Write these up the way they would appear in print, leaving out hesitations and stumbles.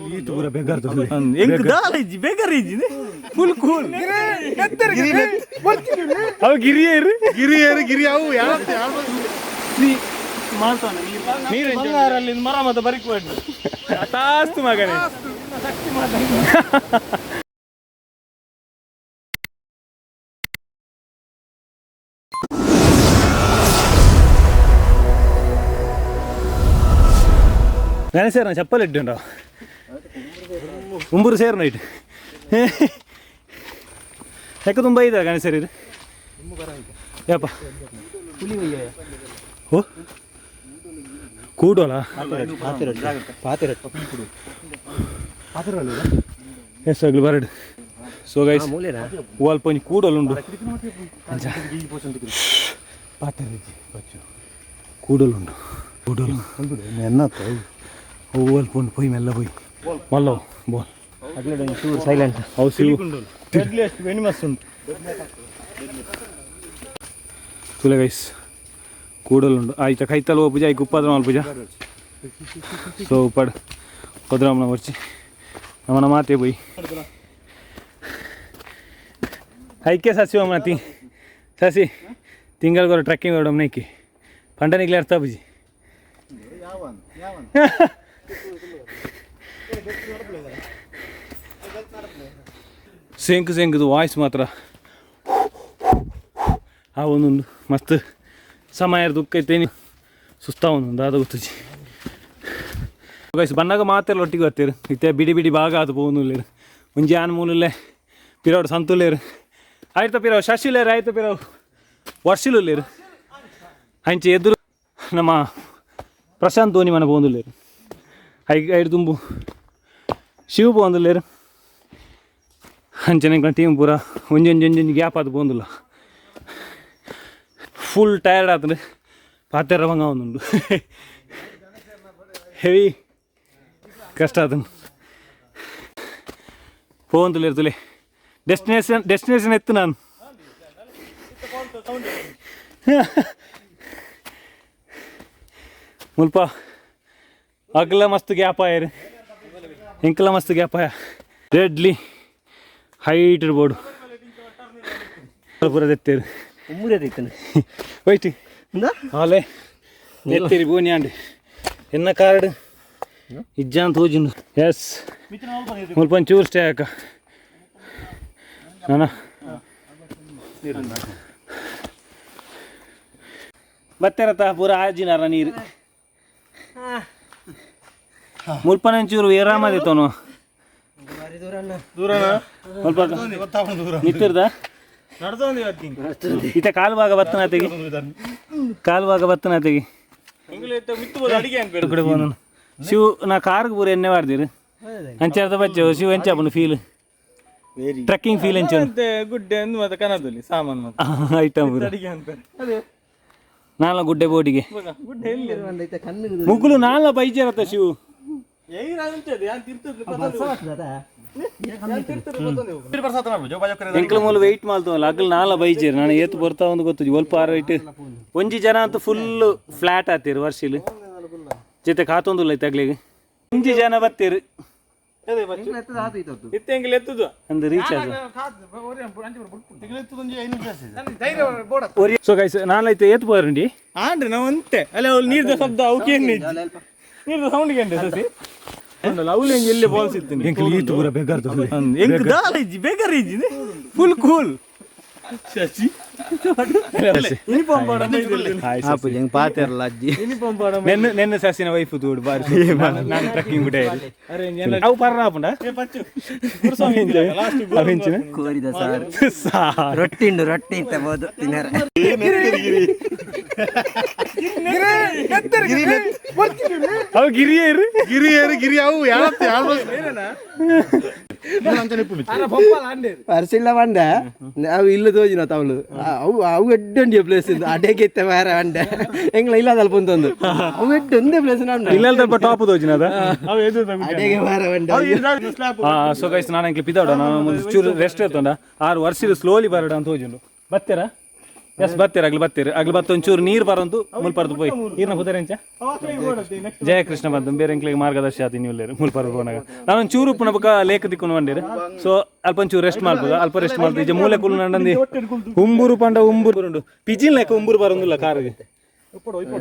ಈತು ಪೂರ ಬೆಗರ್ದು ಎಂಕ್ ದಾಲೈಜಿ ಬೆಗರಿಜಿ full cool ಅವು ಗಿರಿಯರು ಅವು ಮಾಡ್ತಾನೆ ನೀರಲ್ಲಿ ಮರ ಮತ್ತೆ ಬರಿಕ್ ಮಾಡಿ ತಾಸ್ತು ಮಗನೇ ಶಕ್ತಿ ಮಾತಾಡಿ ನಾನು ಸೇರ ಚಪ್ಪಲ್ ಇಟ್ಟುಂಟು ಉಂಬೂರು ಸೇರ್ ನೈಟ್ ಯಾಕೆ ತುಂಬ ಇದೆ ಗಣೇಶರು ಇದು ಯಪ್ಪ ಓ ಕೂಡೋಲ್ಲ ಎಷ್ಟು ಆಗಲಿ ಬರಡು ಸೊ ಗೈಸ್ ಅಲ್ಪ ಒಂಜಿ ಕೂಡೋಲ್ಲ ಉಂಡು ಕೂಡೋಲ್ಲುಂಡು ಕೂಡೋಲ್ಲ ಎನ್ನತ್ತ ಅಲ್ಪ ಉಂಡು ಪೊಯ್ ಮೆಲ್ಲ ಪೊಯ್ ಮಲ್ಲವು ಬೋಲ್ ಸೈಲೆಂಟ್ ಅವು ವೆನಿಮಸ್ ಉಂಟು ತುಲೆ ಗೈಸ್ ಕೂಡಲುಂಡು ಆಯ್ತಾ ಕೈತಲ್ ಓ ಪೂಜಾ ಈಗ ಉಪ್ಪಾದ್ರ ಮಾಲ್ ಪೂಜಾ ಸೊ ಉಪ್ಪಾಡು ಪದ್ರಾಮನ ಬರ್ಚಿ ನಮ್ಮನ ಮಾತೆ ಪೊಯ್ ಐಕೆ ಸಸಿ ಅಮ್ಮನ ಸಸಿ ತಿಂಗಳಿಗೆ ಒಂದು ಟ್ರೆಕ್ಕಿಂಗ್ ಹೊರಡಮ್ ನೈಕಿ ಪಂಡನಿಗ್ಲೆ ಅರ್ಥ ಬುಜಿ ಸೆಂಕದು ವಾಯ್ಸ್ ಮಾತ್ರ ಆ ಒಂದೊಂದು ಮಸ್ತ್ ಸಮಯ ದುಃಖ ಐತೇನಿ ಸುಸ್ತಾ ಒಂದೊಂದು ಅದು ಗೊತ್ತಜಿ ಗೈಸ್ ಬಂದಾಗ ಮಾತೆಲ್ಲ ಒಟ್ಟಿಗೆ ಬರ್ತೀರು ಇತ್ತೆ ಬಿಡಿ ಭಾಗ ಅದು പോകുന്നില്ലേರು ಮುಂಜೆ ಆನ್ ಮೂಲಲ್ಲೇ ಪಿರವ್ರು ಸಂತುಲ್ಲೇರು ಆಯ್ತು ಪಿರವ್ ಶಶಿಲೇರು ಆಯ್ತು ಪಿರವ್ ವರ್ಷಿಲ್ಲೇರು ಹಂಚೆ ಎದುರು ನಮ್ಮ ಪ್ರಶಾಂತ್ ಧೋನಿ ಮನೆ പോകുന്നില്ലേರು ಐದು ತುಂಬು ಶಿವ പോകുന്നില്ലേರು ಹಂಚನೆ ಟೀಮ್ ಪೂರ ಒಂಜೊಂಜೊಂಜೊಂಜಿ ಗ್ಯಾಪ್ ಅದು പോകുന്നിಲ್ಲ ಫುಲ್ ಟಯರ್ಡ್ ಆತಂದ್ರೆ ಪಾತೆರ ಬಂಗ ಒಂದುಂಡು ಹೆವಿ ಕಷ್ಟ ಆತಂದು പോകുന്നില്ലേರು ತುಲೆ ಡೆಸ್ಟಿನೇಷನ್ ಎತ್ತು ನಾನು ಮುಲ್ಪ ಅಗಲ ಮಸ್ತ್ ಗ್ಯಾಪ್ ಆಯ್ರಿ ಎಂಕಲ ಮಸ್ತ್ ಗ್ಯಾಪ್ ಆಯ ಡೆಡ್ಲಿ ಹೈಟ್ ಇರ್ಬೋದು ಪೂರ ತೆತ್ತೇರು ವೈಟ್ ಹಾಲೆ ಎತ್ತೇರಿ ಬೋನಿ ಆಂಡಿ ಎನ್ನ ಕಾರ್ಡ್ ಇಜ್ಜಾನ್ ತೋಜಿಂದು ಎಸ್ ಮುಲ್ಪ ಒಂಚೂರು ಸ್ಟೇ ಅಕ್ಕ ನಾನಾ ಬತ್ತೇರತ್ತ ಪೂರ ಆಜಿನಾರ ನೀರು ಮುಲ್ಪನಂಚೂರು ಏರಾಮದಿತ್ತವನು ಸ್ವಲ್ಪ ನಿಂತಿರ್ದ ಈತ ಕಾಲು ಭಾಗ ಬತ್ತನಾತೆಗೆ ಶಿವ್ ನಾ ಕಾರ್ಗೆ ಪೂರ ಎಣ್ಣೆ ಮಾಡ್ದಿರಿ ಅಂಚಾರ್ದ ಬಚ್ಚ ಶಿವ ಎಂಚಾಪನು ಫೀಲ್ ಟ್ರೆಕ್ಕಿಂಗ್ ಫೀಲ್ ಎಂಚ ಗುಡ್ಡೆ ಮತ್ತೆ ಕನದಲ್ಲಿ ಸಾಮಾನು ಐಟಮ್ ನಾಲ್ಕು ಗುಡ್ಡೆ ಬೋಡಿಗೆ ಮುಗ್ಲು ನಾಲ್ಕು ಬೈಜರತ್ತ ಶಿವು ಎಂಕ್ಲ ಮೂಲ ವೆಯ್ಟ್ ಮಾಡ್ತವಲ್ಲ ಅಗ್ಲು ನಾಲ್ಕು ಬೈಜೇರು ನಾನು ಏತು ಬರ್ತಾ ಒಂದು ಗೊತ್ತು ಒಲ್ಪ ಆರು ವೈಟ್ ಒಂಜಿ ಜನ ಅಂತೂ ಫುಲ್ ಫ್ಲಾಟ್ ಆತೀರು ವರ್ಷಿಲ್ ಜೊತೆ ಕಾತೊಂದಿಲ್ಲ ಐತೆ ಅಗ್ಲಿಗೆ ಒಂಜಿ ಜನ ಬತ್ತೀರು ಒಂದು ರೀಚ್ ಸೊ ಗೈಸ್ ನಾನೈತೆ ಏತ್ ಬೋರಂಡಿ ಆಂಡ್ರಿ ನಾವು ಅಂತೆ ಅಲ್ಲ ಅವ್ಳು ನೀರ್ದ ಶಬ್ದ ಅವಕ್ಕೆ ನೀರ್ದ ಸೌಂಡ್ಗೆ ಅಂಡೆ ಸಸಿ ಅವಳು ಎಲ್ಲಿ ಬಾಲ್ಸ್ ಇರ್ತೀನಿ ಈತು ಪೂರ ಬೆಗರ್ದು ಎಂಕ್ ದಾಲೈಜಿ ಬೆಗರಿಜಿ ಫುಲ್ ಕೂಲ್ ಶಶಿ ನೆನ್ನ ಸಸಿನ ವೈಫ್ ತೋಡು ಬಾರಿ ನಾನು ಟ್ರೆಕ್ಕಿಂಗ್ ಬಿಟ್ಟೆ ಅವು ಪರ್ರಾಪುಂಡ ರೊಟ್ಟಿಂಡು ರೊಟ್ಟಿ ತಬೋದು ತಿನ್ನರ ಅವು ಗಿರಿಯರು ಅವು ಪರಿಸಿಲ್ಲ ಬಂಡ ಅವು ಇಲ್ಲ ತೋಜಿನ ತವಳು ಅವು ಎಡ್ಡೊಂಡಿಯ ಪ್ಲೇಸ್ ಇದು ಅಡೆಗೆ ಬೇರೆ ಅಂಡೆ ಎಂಗ್ಲ ಇಲ್ಲ ಅಲ್ಪ ಒಂದು ಅವು ಎಡ್ಡು ಒಂದೇ ಪ್ಲೇಸ್ ಇಲ್ಲ ಸ್ವಲ್ಪ ಟಾಪ್ ತೋಜಿನದ ಅಡೆಗೆ ಬೇರೆ ಅಂಡೆ ಸೊ ಗೈಸ್ ನಾನು ಎಂಕ್ಲಿ ಪಿದಾಡ ನಾನು ಚೂರು ರೆಸ್ಟ್ ಇರ್ತಂಡ 6 ವರ್ಷದ ಸ್ಲೋಲಿ ಬರಡ ಅಂತ ತೋಜಿಂಡು ಬತ್ತೆರಾ ಎಸ್ ಬತ್ತೀರ ಆಗ್ಲಿ ಬತ್ತ ಒಂಚೂರು ನೀರು ಬರೋದು ಮುಲ್ಪರ್ದು ಪೋಯ್ ನೀರ್ನ ಹೋದರೆ ಎಂಚ ಜಯಕೃಷ್ಣ ಬಂದು ಬೇರೆ ಎಂಕ್ಲಿಗೆ ಮಾರ್ಗದರ್ಶಿ ಆತಿ ನೀವು ಮುಲ್ಪರ್ದು ಹೋನಾಗ ನಾನೊಂದು ಚೂರು ಉಪ್ಪುನ ಬಕ್ಕ ಲೇಖ ದಿಕ್ಕೊಂಡು ಬಂದಿರಿ ಸೊ ಅಲ್ಪ ಒಂಚೂರು ರೆಸ್ಟ್ ಮಾಡ್ಬೋದು ಅಲ್ಪ ರೆಸ್ಟ್ ಮಾಡ್ಬೋದು ಈಗ ಮೂಲೆ ಕುಲ್ಲು ನಂದಿ ಉಂಬೂರು ಪಂಡ ಉಂಬೂರು ಉಂಡು ಪಿಜಿಲ್ ಲೆಕ್ಕ ಉಂಬೂರು ಬರೋದಿಲ್ಲ ಕಾರ್ಗೆ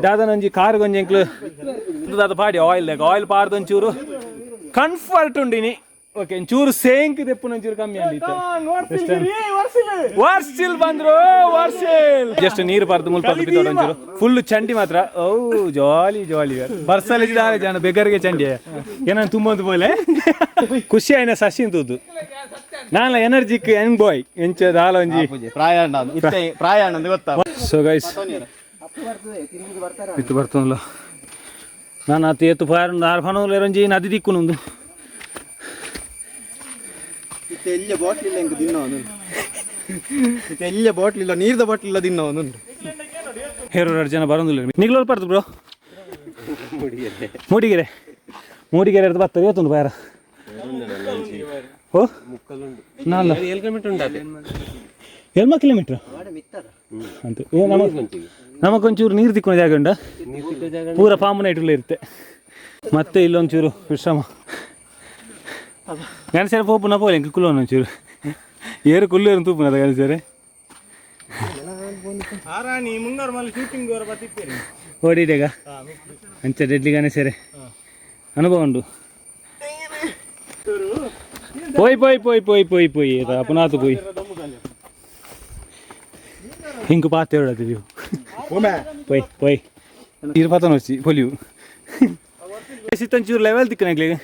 ದಾದ ಒಂಜಿ ಕಾರ್ಗೆ ಒಂಜಿ ಎಂಕ್ಲು ದಾದ ಪಾಡಿ ಆಯಿಲ್ ಪಾರ್ದು ಒಂಚೂರು ಕಂಫರ್ಟ್ ಉಂಡಿನಿ ಓಕೆ ಒಂಚೂರು ಸೇಂಕ್ ದೆಪ್ಪುನ ಒಂಚೂರು ಕಮ್ಮಿ ಆಗಿತ್ತು ವರ್ಷಿಲ್ ಬಂದ್ರು ವರ್ಷಿಲ್ ಜಸ್ಟ್ ನೀರು ಪಾರ್ದು ಮುಲ್ಪರ್ದು ಬಿದ್ದೋಡು ಒಂಚೂರು ಫುಲ್ ಚಂಡಿ ಮಾತ್ರ ಓ ಜಾಲಿ ಬರ್ಸಲ್ ಇದ್ದಾರೆ ಜನ ಬೆಗರ್ಗೆ ಚಂಡಿ ಏನಂತ ತುಂಬೊಂದು ಬೋಲೆ ಖುಷಿ ಆಯ್ನ ಸಸಿ ಅಂತದ್ದು ನಾನ ಎನರ್ಜಿಕ್ ಯಂಗ್ ಬಾಯ್ ಎಂಚದ ಹಾಲ ಒಂಜಿ ಪ್ರಾಯಣ ಗೊತ್ತಾ ಸೊ ಗೈಸ್ ಇತ್ತು ಬರ್ತದಲ್ಲ ನಾನು ಅತಿ ಎತ್ತು ಫಾರ್ ಒಂಜಿ ನದಿ ದಿಕ್ಕುನೊಂದು ಎಲ್ಲಿ ಬಾಟ್ಲ್ ಇಲ್ಲ ಹೆಂಗೆ ದಿನ ಎಲ್ಲಿ ಬಾಟ್ಲ್ ಇಲ್ಲ ನೀರ್ದ ಬಾಟ್ಲ್ ಇಲ್ಲ ದಿನ ಒಂದೊಂದು ಹೇರೋರು ಜನ ಬರೋದಿಲ್ಲ ನಿಗ್ಲೋಲ್ ಪಡ್ತು ಬ್ರೋ ಮೂಡಿಗೆರೆ ಇರ್ದು ಬರ್ತಾರೆ ಇವತ್ತೊಂದು ಬಾರ ಓ ನಾಲ್ಲ 7 ಕಿಲೋಮೀಟರ್ ಉಂಟು 7 ಕಿಲೋಮೀಟ್ರ್ ಅಂತ ನಮಗೊಂಚೂರು ನೀರು ತಿಕ್ಕೊಂಡು ಜಾಗ ಉಂಟ ಪೂರ ಫಾರ್ಮ್ ನೈಟುಲ್ಲ ಇರುತ್ತೆ ಮತ್ತೆ ಇಲ್ಲೊಂಚೂರು ವಿಶ್ರಾಮ ಗಣಸೇರ ಪೋಪುನ ಪೋಲೆ ಕುಲ್ಲೋನು ಒಂಚೂರು ಏರು ಕುಲ್ಲೇರು ತೂಪುನದ ಗಣಸೇರೆ ಓಡಿಡೆಗ ಅಂಚ ಡೆಡ್ಲಿ ಗಣಸೇರೆ ಅನುಭವ ಉಂಟು ಪೋಯ್ ಅಪನಾತು ಹಿಂಗೆ ಪಾತೆ ಹೇಳತ್ತೀವಿ ಪೋಯ್ ನೀರು ಪಾತನ వచ్చి ಪೊಲಿಯು ಸಿತ್ತಂಚೂರು ಲೆವೆಲ್ ತಿಕ್ಕನಾಗ್ಲಿಗೆ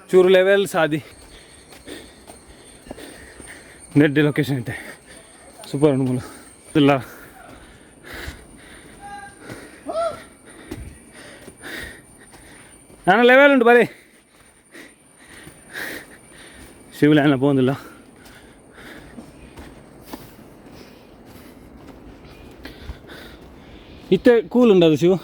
ಚೂರು ಲೆವೆಲ್ ಸಾದಿ ನೆಡ್ ಲೊಕೇಶನ್ ಐತೆ ಸೂಪರ್ ಅನುಕೂಲ ಇಲ್ಲ ನಾನು ಲೆವೆಲ್ ಉಂಟು ಬರೀ ಶಿವಲ್ಯಾನ പോകുന്നില്ല ಇತ್ತೆ ಕೂಲ್ ಉಂಟು ಅದು ಶಿವ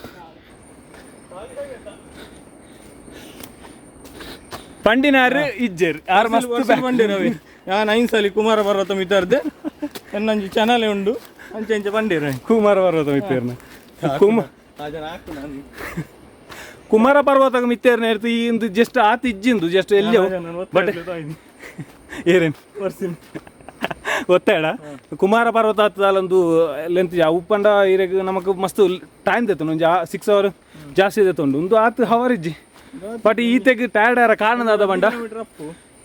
ಪಂಡಿನಾರು ಇಜ್ಜರ್ ಆರು ಮಸ್ತ್ ಪಂಡಿರವಿ ನಾನು 5 ಸಲ ಕುಮಾರ ಪರ್ವತ ಮಿತ್ತರ್ದೆ ಎನ್ನಂಜಿ ಚಾನಲ್ ಉಂಡು ಅಂಚೆ ಪಂಡಿರ ಕುಮಾರ ಪರ್ವತ ಮಿತ್ತೇರ್ನ ಕುಮಾರ ಪರ್ವತ ಮಿತ್ತೇರ್ನ ಇರ್ತು ಈ ಒಂದು ಜಸ್ಟ್ ಆತ ಇಜ್ಜಿಂದು ಜಸ್ಟ್ ಎಲ್ಲಿ ಬಟ್ ಏರೇನು ಗೊತ್ತಾಡ ಕುಮಾರ ಪರ್ವತ ಹತ್ತದಲ್ಲೊಂದು ಲೆಂತ್ ಉಪ್ಪಂಡ ಇರಗೆ ನಮಗೆ ಮಸ್ತ್ ಟೈಮ್ ತೆತ್ತುಂಡು ಒಂದು 6 ಅವರ್ ಜಾಸ್ತಿ ತೆತ್ತುಂಡು ಒಂದು ಆತು ಹವರ್ ಇಜ್ಜಿ ಬಟ್ ಈತೆಗೆ ಟಯರ್ಡ್ ಆರ ಕಾರಣದಾದ ಪಂಡ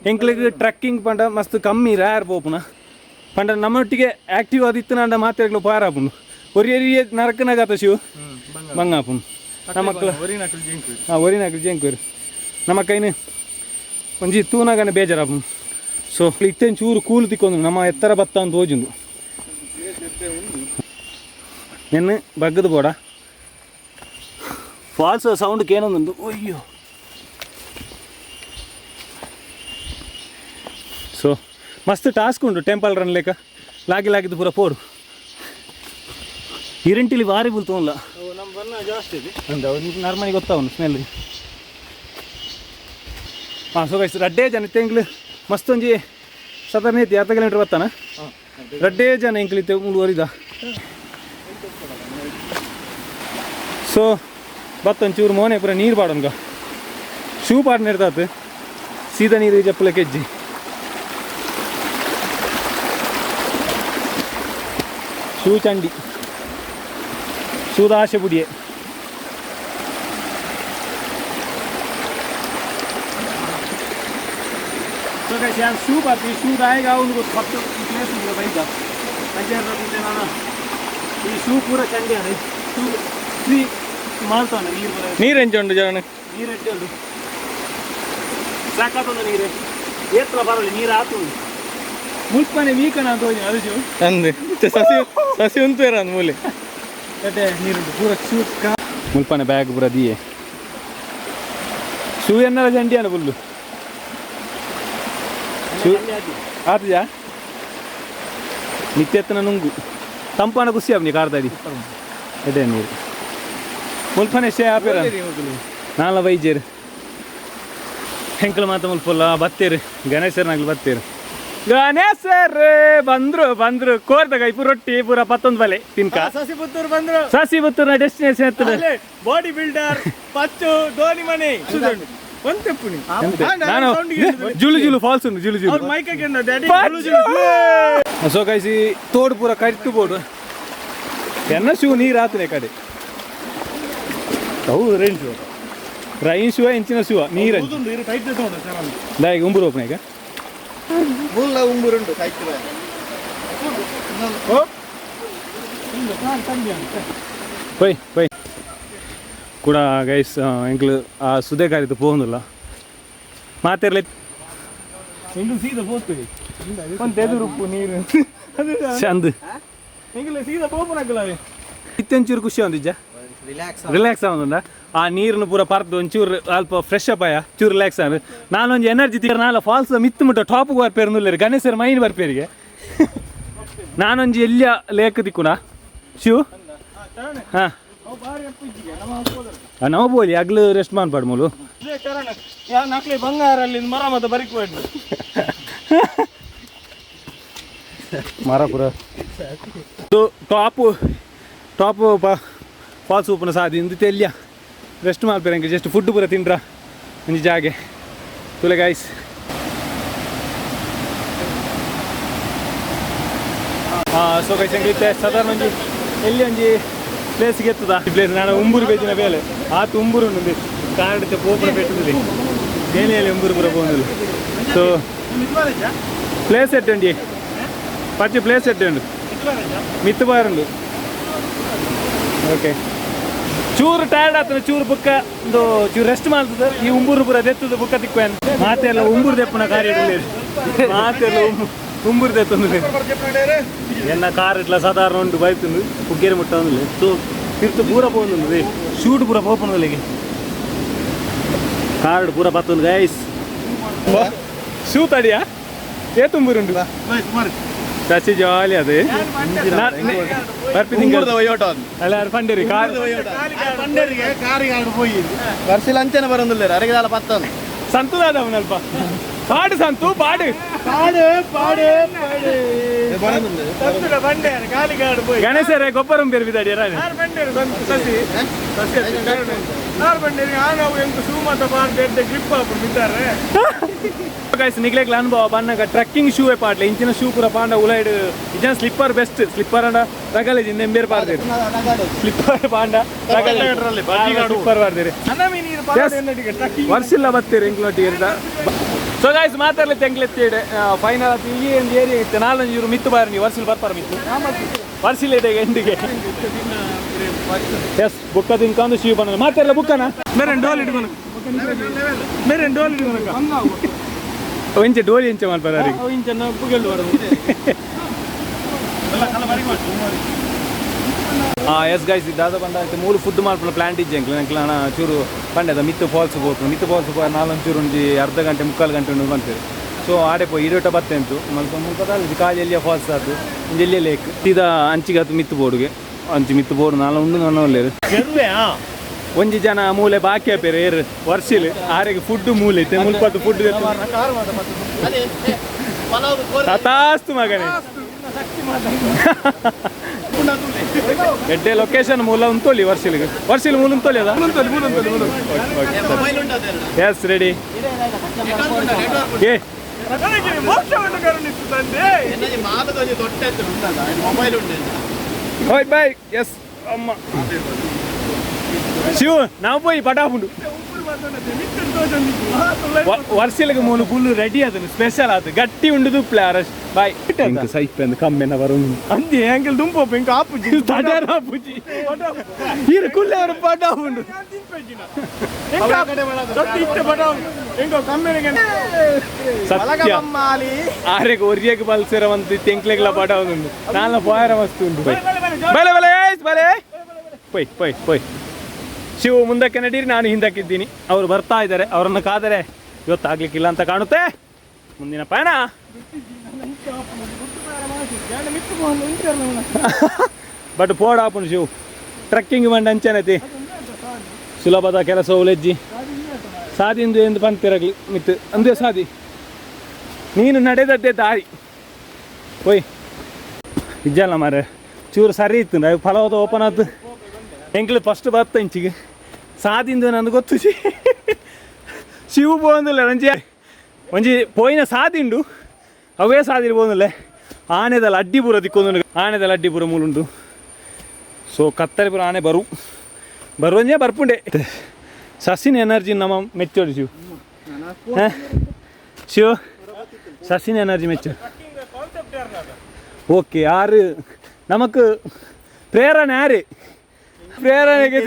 ಎಂಕ್ಲಿಗೆ ಟ್ರಕ್ಕಿಂಗ್ ಪಂಡ ಮಸ್ತ್ ಕಮ್ಮಿ ರ್ಯಾರ್ ಪೋಪುನ ಪಂಡ ನಮ್ಮೊಟ್ಟಿಗೆ ಆ್ಯಕ್ಟಿವ್ ಆದಿತ್ತು ನಂಡ ಮಾತಾಡ್ಲು ಪಾರಾಪುನು ಒರಿಯರಿಯ ನರಕನಾಗತ್ತ ಶಿವ ಬಂಗಾಪುನು ನಮ್ಮಕ್ಕಳು ಒರಿನಾಕಲು ಜೇಂಕೂರು ನಮ್ಮ ಕೈನು ಒಂಜಿ ತೂನಾಗನೆ ಬೇಜಾರಾಪುನು ಸೊ ಇತ್ತೇನು ಚೂರು ಕೂಲು ತಿಕ್ಕೊಂಡು ನಮ್ಮ ಎತ್ತರ ಬತ್ತ ಅಂತ ಹೋಜುಂದು ನಿನ್ನ ಬಗ್ಗದು ಬೋಡ ಫಾಲ್ಸ್ ಸೌಂಡ್ಗೆ ಏನೊಂದು ಅಯ್ಯೋ ಸೊ ಮಸ್ತ್ ಟಾಸ್ಕ್ ಉಂಟು ಟೆಂಪಲ್ ರನ್ ಲೆಕ್ಕ ಲಾಗಿದ್ದು ಪೂರ ಪೋಡು ಇರಂಟಿಲಿ ಭಾರಿ ಬುಲ್ತವಲ್ಲ ನಮ್ಮ ಬಣ್ಣ ಜಾಸ್ತಿ ಇದೆ ಅಂದ್ರೆ ನಾರ್ಮಲಿ ಗೊತ್ತಾವನು ಸ್ಮೆಲ್ ಹಾಂ ಸೊ ಗೈಸ್ ರಡ್ಡೇ ಜನ ತೆಂಗ್ಲು ಮಸ್ತ್ ಒಂಜಿ ಸಾಧಾರಣ ಐತಿ 10 ಕಿಲೋಮೀಟ್ರ್ ಬರ್ತಾನ ರಡ್ಡೇ ಜನ ಎಂಕ್ಲಿತ್ತೆ ಮುಂದುವರಿದ ಸೊ ಬತ್ತೊಂಚೂರು ಮೋನೆ ಪೂರ ನೀರು ಪಾಡೋನ್ಗ ಶೂ ಪಾಡ್ನ ಇರ್ತಾತು ಸೀದಾ ನೀರು ಜಪ್ಪಲ ಕೆಜ್ಜಿ ಶೂ ಚಂಡಿ ಶೂದ ಆಶೆ ಬುಡಿಯೆ ಶೂ ಬರ್ತೀವಿ ಶೂ ದಾಯಿಗೆ ಅವನು ಗೊತ್ತು ಫಸ್ಟ್ ಪ್ಲೇಸ್ ಇದೆ ಬೈಕ ಪಂಚಾಯತ್ ನಾನು ಈ ಶೂ ಪೂರ ಚಂಡಿ ಅದ ಶೂ ಫ್ರೀ ಮಾಡ್ತಾನೆ ನೀರು ಎಂಚ ಉಂಟು ಜನ ನೀರು ಎಟ್ಟೆ ಉಂಟು ಸಾಕಾತೊಂದು ನೀರು ಏತ್ರ ಬರಲಿ ನೀರು ಆತು ಮುಲ್ಪನೆ ವೀಕನ ಅಂತ ಹೋಗಿ ಅದು ಶೂ ಅಂದೆ ಸಸಿ ಉಂಟು ಇರ ಅಂದ ಮೂಲೆ ಅದೇ ನೀರುಂಟು ಪೂರ ಶೂ ಮುಲ್ಪನೆ ಬ್ಯಾಗ್ ಪೂರ ದಿಯೆ ಶೂ ಎನ್ನರ ಜಂಡಿ ಅನ್ನ ಫುಲ್ಲು ಆತಜಾ ನಿತ್ಯತ್ತನ ನುಂಗು ತಂಪಾನ ಖುಷಿ ಅವನಿ ಕಾರ್ತಾಡಿ ಅದೇ ನೀರು ಮುಲ್ಪನೆ ಶೇ ಆಪೇರ ನಾಲ ವೈದ್ಯರು ಹೆಂಕಲು ಮಾತ ಮುಲ್ಪಲ್ಲ ಬತ್ತೇರು ಗಣೇಶರ್ನಾಗ್ಲಿ ಬತ್ತೇರು ಗಣೇಶರ್ ಬಂದ್ರು ಕೋರ್ದಾಗ ಇಪ್ಪು ರೊಟ್ಟಿ ಪೂರ 11 ಬಲೆ ತಿನ್ಕ ಸಸಿಪುತ್ತೂರು ಬಂದ್ರು ಸಸಿಪುತ್ತೂರಿನ ಡೆಸ್ಟಿನೇಷನ್ ಇರ್ತದೆ ಬಾಡಿ ಬಿಲ್ಡರ್ ಪಚ್ಚು ಧೋನಿ ಮನೆ ಒಂತೆಪ್ಪುನಿ ನಾನು ಜುಳು ಫಾಲ್ಸ್ ಉಂಟು ಜುಳು ಮೈಕಕ್ಕೆ ಸೊ ಗೈಸ್ ಈ ತೋಡು ಪೂರ ಕರಿತು ಬೋಡು ಎನ್ನ ಶೂ ನೀರು ಆತನೆ ಕಡೆ ಹೌದು ರೈನ್ ಶೂ ಇಂಚಿನ ಶೂ ನೀರು ಈಗ ಉಂಬುರು ಓಪನ್ ಈಗ ಪೈ ಕೂಡ ಗೈಸ್ ಎಂಕ್ಲು ಆ ಸುದೆ ಕಾರಿತು ಪೋಂದಿಲ್ಲ ಮಾತಿರ್ಲಿ ಸೀದಾ ಹೋಗ್ತದೆ ಒಂದು ಎದುರುಪ್ಪು ನೀರು ಚಂದ ಸೀದಾ ಪೋಪನಾಗಲ್ಲ ಇತ್ತೊಂಚೂರು ಖುಷಿ ಒಂದಿಜ್ಜ ರಿಲ್ಯಾಕ್ಸ್ ಆಗೋದ ಆ ನೀರನ್ನು ಪೂರ ಪರ್ದು ಒಂಚೂರು ಅಲ್ಪ ಫ್ರೆಶ್ ಅಪ್ ಆಯ ಚೂರು ರಿಲ್ಯಾಕ್ಸ್ ಆಗ ನಾನೊಂದು ಎನರ್ಜಿ ತಿಕ್ಕ ನಾಳೆ ಫಾಲ್ಸ್ ಮಿತ್ತು ಮುಟ್ಟ ಟಾಪ್ಗೆ ಬರ್ಪೇರು ನುಲ್ಲೇರಿ ಗಣೇಶರ ಮೈನ್ ಬರ್ಪೇರಿಗೆ ನಾನೊಂದು ಎಲ್ಲಿಯ ಲೇಕ್ ತಿಕ್ಕುಣ ಶಿವ್ ಹಾಂ ನಾವು ಬೋಲಿ ಆಗ್ಲು ರೆಸ್ಟ್ ಮಾಡ್ಬಾರ್ದು ಮೂಲು ನಕ್ಲಿ ಬಂಗಾರಲ್ಲಿ ಮರ ಮತ್ತೆ ಬರಿಕ್ಬೇಡ್ರಿ ಮರ ಪುರ ಟಾಪ್ ಫಾಲ್ಸ್ ಉಪ್ಪನ ಸಾದಿ ಇಂದು ತೆಲ್ಯ ರೆಸ್ಟ್ ಮಾಡ್ಬೇರಂಗೆ ಜಸ್ಟ್ ಫುಡ್ ಪೂರ ತಿನ್ರ ಒಂಜಿ ಜಾಗೆ ತುಲೆ ಗೈಸ್ ಸೊ ಗೈಸ್ ಹಂಗೆ ಸಾಧಾರಣ ಒಂಜಿ ಎಲ್ಲಿ ಒಂಜಿ ಪ್ಲೇಸ್ಗೆ ಎತ್ತದ ಈ ಪ್ಲೇಸ್ ನಾನು ಉಂಬೂರು ಬೇಜಿನ ಬೇಲೆ ಆತ ಉಂಬೂರು ಉಂಡು ಕಾಂಡಕ್ಕೆ ಪೋಪುರ ಬೆಟ್ಟದಲ್ಲಿ ಏನೇಲಿ ಉಂಬೂರು ಪೂರ പോകുന്നില്ല ಸೊ ಪ್ಲೇಸ್ ಎಟ್ಟುಂಡಿ ಪಚ್ಚಿ ಪ್ಲೇಸ್ ಎಟ್ಟುಂಡು ಮಿತ್ತು ಬಾರುಂಡು ಓಕೆ ಚೂರು ಟಯರ್ಡ್ ಆಗ್ತದೆ ಚೂರು ಬುಕ್ಕ ಒಂದು ಚೂರು ರೆಸ್ಟ್ ಮಾಡ್ತದೆ ಈ ಉಂಬೂರು ಪೂರ ದೆತ್ತದ ಬುಕ್ಕ ತಿಕ್ಕು ಮಾತೆಲ್ಲ ಉಂಬೂರು ದೆಪ್ಪನ ಕಾರ್ಯ ಮಾತೆಲ್ಲ ಉಂಬೂರು ದೆತ್ತಂದ್ರೆ ಎನ್ನ ಕಾರ್ ಇಟ್ಲ ಸಾಧಾರಣ ಉಂಟು ಬೈತುಂಡು ಕುಗ್ಗೇರಿ ಮುಟ್ಟ ಒಂದಿಲ್ಲ ಸೊ ತಿರ್ತು ಪೂರ ಪೋಂದು ಶೂಟ್ ಪೂರ ಪೋಪನದಲ್ಲಿಗೆ ಕಾರ್ಡ್ ಪೂರ ಪತ್ತೊಂದು ಗೈಸ್ ಶೂ ತಡಿಯಾ ಏ ತುಂಬೂರುಂಟು ಸಸಿ ಜಾಲಿ ಅದು ಪಂಡೇರಿ ವರ್ಷಿಲ್ ಅಂಚನೆ ಬರೋದಿಲ್ಲ ಅರಗಿದಾಲ ಪತ್ತೊಂದು ಸಂತುದಾದ ಅವನಲ್ಪ ಪಾಡು ಸಂತು ಪಾಡು ಗಣೇಶರೇ ಗೊಬ್ಬರ ಬೇರೆ ಬಿದ್ದಾಡಿ ನಿಗ್ಲೆಗ್ ಅನುಭವ ಬಣ್ಣಗ ಟ್ರಕ್ಕಿಂಗ್ ಶೂ ಪಾಡ್ಲೆ ಇಂಚಿನ ಶೂ ಪೂರ ಪಾಂಡ ಉಲೈಡ್ ಇಂಚಿನ ಸ್ಲಿಪ್ಪರ್ ಬೆಸ್ಟ್ ಸ್ಲಿಪ್ಪರ್ ಅಂಡ ರಗಲೇಜ್ ನೆಂಬೇರ್ ಪಾಡ್ದೇರಿ ಸ್ಲಿಪ್ಪರ್ ಪಾಂಡ ಸ್ಲಿಪ್ಪರ್ ಪಾಡ್ದೇರಿ ವರ್ಷಿಲ್ಲ ಬತ್ತೀರಿ ಎಂಕ್ಲೊಟ್ಟಿಗೆ ಸೊ ಗೈಸ್ ಮಾತಾಡ್ಲಿ ತೆಂಗ್ಲೆತ್ತಿಡೆ ಫೈನಲ್ ಅದು ಈ ಒಂದು ಏರಿಯಾ ಇತ್ತು ನಾಲಂಜು ಇವರು ಮಿತ್ತು ಬಾರಿ ನೀವು ವರ್ಷಿಲ್ ಬರ್ಪಾರ ಮಿತ್ತು ವರ್ಷಿಲ್ ಇದೆ ಎಂಡಿಗೆ ಎಸ್ ಬುಕ್ಕ ತಿನ್ಕೊಂಡು ಶಿವ ಬಂದ ಮಾತಾಡಲ್ಲ ಬುಕ್ಕನ ಮೇರೆ ಡೋಲ್ ಇಟ್ಕೊಂಡು ಇಂಚೆ ಡೋಲಿ ಇಂಚೆ ಮಾಡ್ಪಾರ ಎಸ್ ಗೈಸ್ ಇದಾದ ಬಂದ ಮೂರು ಫುಡ್ ಮಾಡ್ಕೊಂಡು ಪ್ಲಾಂಟ್ ಇಜ್ಜೆ ಅಂಕ್ಲ ನಾನು ಚೂರು ಪಂಡೆದ ಮಿತ್ತು ಫಾಲ್ಸ್ ಹೋಗ್ತು ಮಿತ್ತು ಫಾಲ್ಸ್ ನಾಲೊಂಚೂರು ಒಂಜಿ ಅರ್ಧ ಗಂಟೆ ಮುಕ್ಕಾಲು ಗಂಟೆ ಉಂಟು ಬಂತೇವೆ ಸೊ ಆಡೆ ಪೋಯಿ ಇಡೋಟ ಬತ್ತೆ ಅಂತು ಮುಲ್ಪದಲ್ಲಿ ಕಾಲಿ ಎಲ್ಲಿಯ ಫಾಲ್ಸ್ ಆಯ್ತು ಒಂದು ಎಲ್ಲಿಯ ಲೇಕ್ ಸೀದಾ ಅಂಚಿಗೆ ಆಯ್ತು ಮಿತ್ತು ಬೋರ್ಡ್ಗೆ ಅಂಚಿ ಮಿತ್ತು ಬೋರ್ಡ್ ನಾಲ ಉಂಡು ನಾನು ಒಳ್ಳೆಯದು ಒಂಜಿ ಜನ ಮೂಲೆ ಬಾಕಿ ಆಪೇರು ಏರು ವರ್ಷಿಲ್ ಆರೆಗೆ ಫುಡ್ ಮೂಲೆ ಇತ್ತೆ ಮುಲ್ಪತ್ತು ಫುಡ್ ತಾಸ್ತು ಮಗನೇ ಎಡ್ಡೆ ಲೊಕೇಶನ್ ಮೂಲ ಉಂತೊಳ್ಳಿ ವರ್ಷಿಲ್ ಮೂಲ ಉಂತೊಳ್ಳಿ ಅದ ಎಸ್ ರೆಡಿ ಬಾಯ್ ಎಸ್ ಅಮ್ಮ ಶಿವ ನಾವು పోయి పటాపుండు ವರ್ಷಿಲಿಗೆ ಮೂಲು ಫುಲ್ ರೆಡಿ ಅದನ್ನು ಸ್ಪೆಷಲ್ ಆಯ್ತು ಗಟ್ಟಿ ಉಂಡುದು ಪ್ಲಾರಸ್ ಬಾಯ್ ಸೈಪೆಂದು ಕಮ್ಮೆನ ಬರು ಅಂದಿ ಹೆಂಗಲ್ ದುಂಪು ಇಂಕ ಆಪುಜಿ ತಡಾರ ಆಪುಜಿ ಇರು ಕುಲ್ಲೆ ಅವರು ಪಟಾಪುಂಡು ಸತ್ಯ ಆರೆಗೆ ಒರಿಯಗೆ ಬಲ್ಸಿರವಂತ ತೆಂಕ್ಲೆಗ್ಲ ಪಟಾವುಂಡು ನಾಲ್ನ ಪಾಯರ ಮಸ್ತು ಉಂಟು ಬಲೆ ಬಲೆ ಬಲೆ ಪೊಯ್ ಶಿವ ಮುಂದಕ್ಕೆ ನಡೀರಿ ನಾನು ಹಿಂದಕ್ಕಿದ್ದೀನಿ ಅವರು ಬರ್ತಾ ಇದ್ದಾರೆ ಅವರನ್ನು ಕಾದರೆ ಇವತ್ತಾಗ್ಲಿಕ್ಕಿಲ್ಲ ಅಂತ ಕಾಣುತ್ತೆ ಮುಂದಿನ ಪಯಣ ಬಟ್ ಪೋಡ್ ಆಪುಂಡು ಶಿವ್ ಟ್ರಕ್ಕಿಂಗ್ ಬಂಡ ಅಂಚನೈತಿ ಸುಲಭದ ಕೆಲಸ ಉಲೆಜ್ಜಿ ಸಾದಿಂದು ಎಂದು ಪಂತಿರಗ್ಲಿ ಮಿತ್ತು ಅಂದೇ ಸಾದಿ ನೀನು ನಡೆದದ್ದೇ ದಾರಿ ಓಯ್ ಇಜ್ಜಲ್ಲ ಮಾರೆ ಚೂರು ಸರಿ ಇತ್ತು ನಾವು ಫಲವತ ಓಪನ್ ಆಯ್ತು ಎಂಕ್ಳು ಫಸ್ಟ್ ಬತ್ತ ಇಂಚಿಗೆ ಸಾದಿಂದು ನಂದು ಗೊತ್ತು ಶಿವು పోందులే ರಂಜಿ ಒಂಜಿ ಪೋಯಿನ ಸಾದಿಂಡು ಅವೇ ಸಾದಿರು పోందులే ಆನೆದಲ್ಲ ಅಡ್ಡಿ ಪೂರ ದಿಕ್ಕೊಂದು ಆನೆದಲ್ಲ ಅಡ್ಡಿ ಪೂರ ಮೂಲುಂಡು ಸೊ ಕತ್ತರಿ ಪೂರ ಆನೆ ಬರುವಂಜೆ ಬರ್ಪುಂಡೆ ಸಸಿನ ಎನರ್ಜಿ ನಮ್ಮ ಮೆಚ್ಚೋಡು ಶಿವ ಸಸಿನ ಎನರ್ಜಿ ಮೆಚ್ಚು ಓಕೆ ಯಾರು ನಮಕ್ ಪ್ರೇರಣೆ ಯಾರು ಪ್ರೇರಣೆಗೆ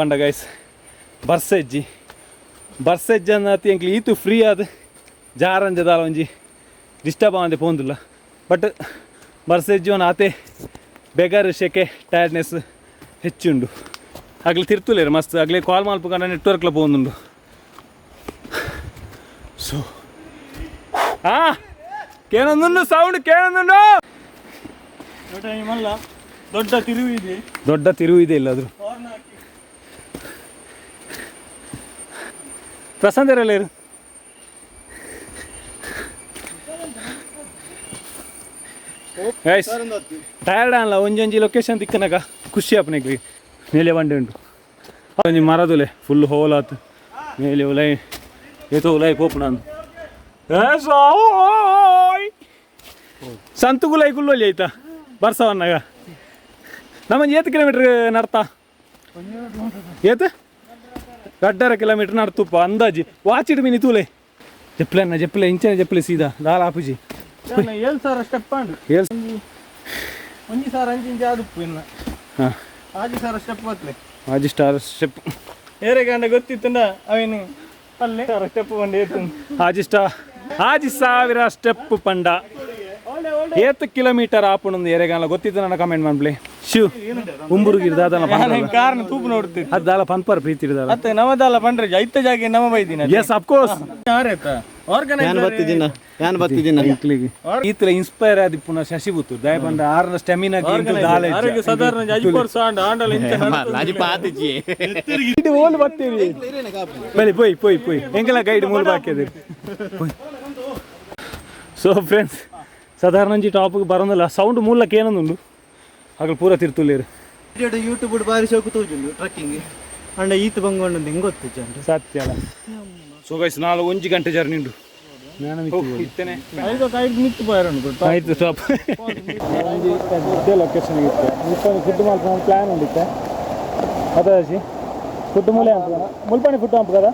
ಬಂಡ ಗೈಸ್ ಬರ್ಸೆಜ್ಜಿ ಅನ್ನತಿ ಎಂಕ್ಲಿ ಈತು ಫ್ರೀ ಆದ ಜಾರಂಜದಾಲ ಒಂಜಿ ಡಿಸ್ಟರ್ಬ್ ಆವಂದೆ ಪೋಂದಿಲ್ಲ ಬಟ್ ಬರ್ಸೆಜ್ಜಿ ಒಂದು ಆತೆ ಬೆಗರ್ ಶೆಕೆ ಟಯರ್ಡ್ನೆಸ್ ಹೆಚ್ಚುಂಡು ಆಗ್ಲಿ ತಿರ್ತುಲೇರು ಮಸ್ತ್ ಆಗ್ಲಿ ಕಾಲ್ ಮಲ್ಪುಕೊಂಡ ನೆಟ್ವರ್ಕ್ಲ ಪೋಂದುಂಡು ಸೊ ಕೇಳೊಂದುಂಡು ಸೌಂಡ್ ಕೇಳೊಂದುಂಡು ದೊಡ್ಡ ತಿರುವು ಇದೆ ಇಲ್ಲಾದ್ರು ಪ್ರಶಾಂತರಲ್ಲ ಇರು ಗೈಸ್ ಟಯರ್ಡ್ ಅಲ್ಲ ಒಂಜೊಂಜಿ ಲೊಕೇಶನ್ ತಿಕ್ಕನಕ ಖುಷಿ ಅಪ್ಪನಿಗೆ ಮೇಲೆ ಬಂಡೆ ಉಂಟು ಒಂಜಿ ಮರದುಲೆ ಫುಲ್ ಹೋಲ್ ಆತು ಮೇಲೆ ಉಲೈ ಏತೋ ಉಲೈ ಪೋಪುಣ ಸಂತುಗುಲೈ ಕುಲ್ಲೊಲಿ ಆಯ್ತಾ ಬರ್ಸವನ್ನಾಗ ನಮ್ಮಂಜಿ ಏತು ಕಿಲೋಮೀಟ್ರ್ ನಡ್ತಾ ಏತು 1.5 ಕಿಲೋಮೀಟ್ರ್ ನಡ್ತುಪ್ಪ ಅಂದಾಜಿ ವಾಚಿಡ್ ಮೀನಿ ತೂಲೆ ಜಪ್ಪಲೆ ಇಂಚನೆ ಜಪ್ಪಲೆ ಸೀದಾ ದಾಲ ಆಪುಜಿ 7,000 ಸ್ಟೆಪ್ ಅಂಡು 1,000 ಆದುಪ್ಪು ಇನ್ನ 6,000 ಸ್ಟೆಪ್ ಬತ್ತಲೆ 6,000 ಸ್ಟೆಪ್ ಏರೆಗಂಡ ಗೊತ್ತಿತ್ತಂಡ ಅವೇನು ಪಲ್ಲೆ 1,000 ಸ್ಟೆಪ್ ಬಂದು ಏತು 6,000 ಸ್ಟೆಪ್ ಪಂಡ 7 ಕಿಲೋಮೀಟರ್ ಆಪುಣಂದು ಎರೆಗಾಲ ಗೊತ್ತಿತ್ತು ನನ್ನ ಕಮೆಂಟ್ ಮಾಡ್ಲಿ ಶಿವ್ ಉಂಬುರುಗಿರ್ ದಾದನ ಕಾರಣ ತೂಪು ನೋಡ್ತೀವಿ ಅದಾಲ ಪನ್ಪರ್ ಪ್ರೀತಿ ಇರ್ದಾಲ ಮತ್ತೆ ನವದಾಲ ಪಂಡ್ರೆ ಐತ ಜಾಗ ನಮ್ಮ ಬೈದಿನ ಎಸ್ ಆಫ್ ಕೋರ್ಸ್ ನಾನು ಬರ್ತಿದ್ದೀನಿ ಈತಲ ಇನ್ಸ್ಪೈರ್ ಆದಿ ಪುನಃ ಶಶಿಬುತ್ತು ದಯ ಬಂದ ಆರನ ಸ್ಟೆಮಿನಾ ಸಾಧಾರಣ 5 ವರ್ಷ ಆಂಡಲ ಓಲ್ ಬರ್ತೀವಿ ಬಲಿ ಪೋಯ್ ಎಂಗೆಲ್ಲ ಗೈಡ್ ಮೂಲ ಬಾಕಿದೆ ಸೊ ಫ್ರೆಂಡ್ಸ್ ಸಾಧಾರಣ ಟಾಪಿಗೆ ಬರೋದಿಲ್ಲ ಸೌಂಡ್ ಮೂಲಕ ಏನೊಂದುಂಡು ಹಾಗೆ ಪೂರ ತಿರ್ತುಲೇರು ಯೂಟ್ಯೂಬ್ ಬಾರಿ ಶೋಕು ತೋಜುಂಡು ಟ್ರಕ್ಕಿಂಗ್ ಅಂಡ ಈತ ಬಂಗೊಂಡು ಹೆಂಗೆ ಗೊತ್ತು ಸತ್ಯ ಅಲ್ಲ ಸೊ ಗೈಸ್ 4 ಗಂಟೆ ಜರ್ನಿ ಉಂಟು ಇತ್ತೇನೆ ಆಯ್ತು ಸ್ಟಾಪ್ ಲೊಕೇಶನ್ ಇತ್ತು ಫುಡ್ ಮಾಡ್ಕೊಂಡು ಪ್ಲ್ಯಾನ್ ಉಂಡಿತ್ತೆ ಅದಾಜಿ ಫುಡ್ ಮೂಲೆ ಅಂತ ಮುಲ್ಪಣಿ ಫುಡ್ ಹಂಪ కదా